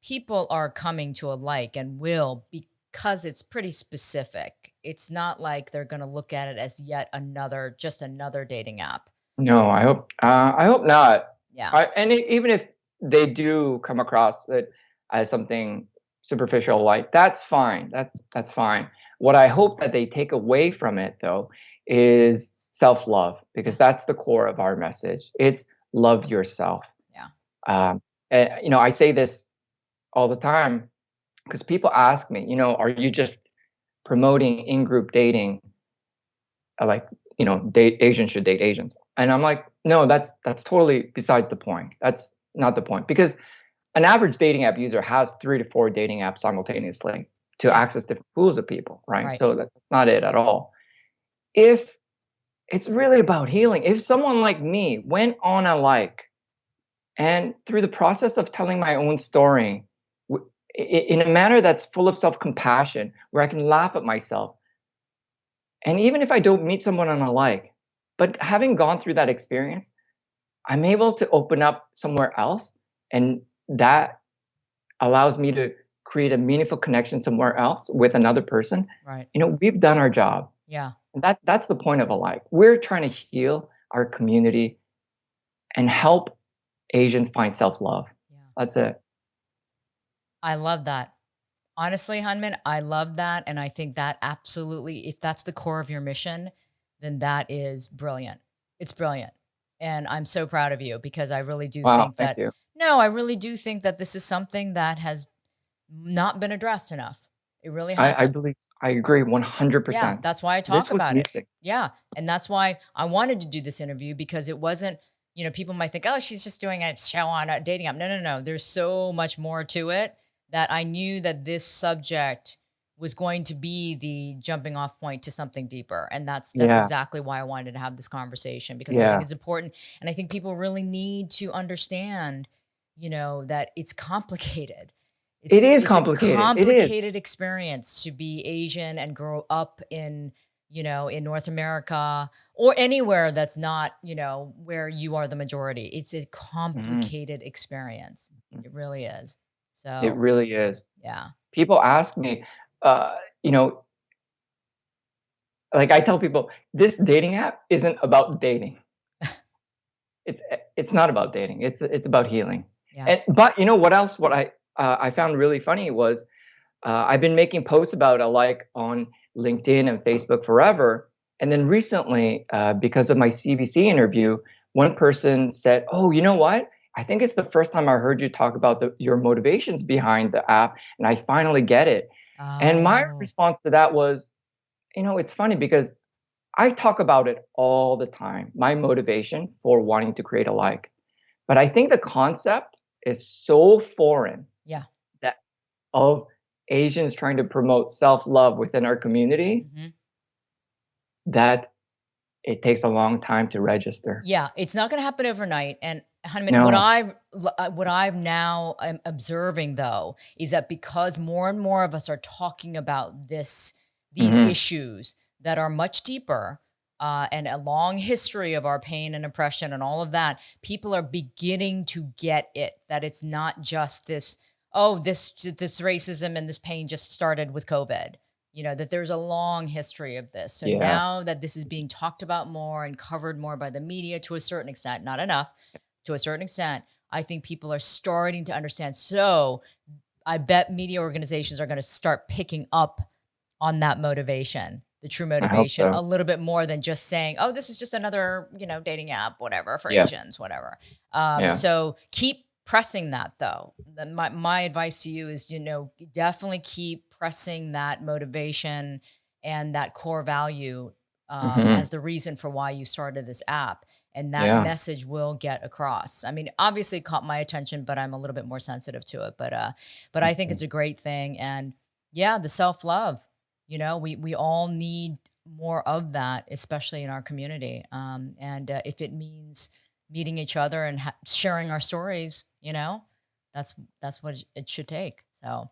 people are coming to a like and will because it's pretty specific. It's not like they're going to look at it as yet another, just another dating app. No, I hope not. Yeah. Even if they do come across it as something superficial, like that's fine. That's fine. What I hope that they take away from it, though, is self-love, Yeah. because that's the core of our message. It's love yourself. Yeah. Um, I say this all the time because people ask me, are you just promoting in-group dating, like, date Asians should date Asians? And I'm like, no, that's totally besides the point. That's not the point, because an average dating app user has 3 to 4 dating apps simultaneously to Yeah. access different pools of people, right? Right. So that's not it at all. If it's really about healing, if someone like me went on a like, and through the process of telling my own story, in a manner that's full of self-compassion, where I can laugh at myself, and even if I don't meet someone on a like, but having gone through that experience, I'm able to open up somewhere else, and that allows me to create a meaningful connection somewhere else with another person. Right. We've done our job. Yeah. And that's the point of a like. We're trying to heal our community and help Asians find self-love. Yeah. That's it. I love that. Honestly, Hunman, I love that. And I think that absolutely, if that's the core of your mission, then that is brilliant. It's brilliant. And I'm so proud of you because I really do Wow, think thank that, you. no, I really do think that this is something that has not been addressed enough. It really I hasn't. believe I agree Yeah, 100%. that's why I talk This was about it. missing. Yeah, and that's why I wanted to do this interview because it wasn't, people might think, "Oh, she's just doing a show on a dating app." No, no, no. There's so much more to it that I knew that this subject was going to be the jumping off point to something deeper. And that's Yeah, exactly why I wanted to have this conversation because I think yeah. it's important and I think people really need to understand, that it's complicated. It's It is it's a complicated. It is. complicated experience to be Asian and grow up in, in North America or anywhere that's not, where you are the majority. It's a Mhm, complicated experience. mhm. It really is. It So, really is. yeah. People ask me, you know, like I tell people, this dating app isn't about dating. It's not about dating. It's about healing. Yeah. And but you know what else? What I found really funny was, I've been making posts about a like on LinkedIn and Facebook forever, and then recently, because of my CVC interview, one person said, "Oh, you know what? I think it's the first time I heard you talk about your motivations behind the app, and I finally get it." And my Oh, response to that was, it's funny because I talk about it all the time, my motivation for wanting to create a like. But I think the concept is so foreign, yeah. that of Asians trying to promote self-love within our community, Mhm. that it takes a long time to register. Yeah, it's not gonna happen overnight, and Hanman, No. what I've now am observing though, is that because more and more of us are talking about these Mhm. issues that are much deeper, and a long history of our pain and oppression and all of that, people are beginning to get it, that it's not just this, "Oh, this racism and this pain just started with COVID." That there's a long history of this. So Yeah. now that this is being talked about more and covered more by the media to a certain extent, not enough, to a certain extent, I think people are starting to understand. So I bet media organizations are going to start picking up on that motivation, the true I hope motivation, so. a little bit more than just saying, "Oh, this is just another, dating app, whatever, for Yeah. Asians, whatever." Yeah. So keep pressing that though. My advice to you is, definitely keep pressing that motivation and that core value as Mhm. the reason for why you started this app, and that Yeah. message will get across. I mean, obviously it caught my attention, but I'm a little bit more sensitive to it. But I think Mhm. it's a great thing, and yeah, the self love. We all need more of that, especially in our community. And if it means meeting each other and sharing our stories, that's what it should take. So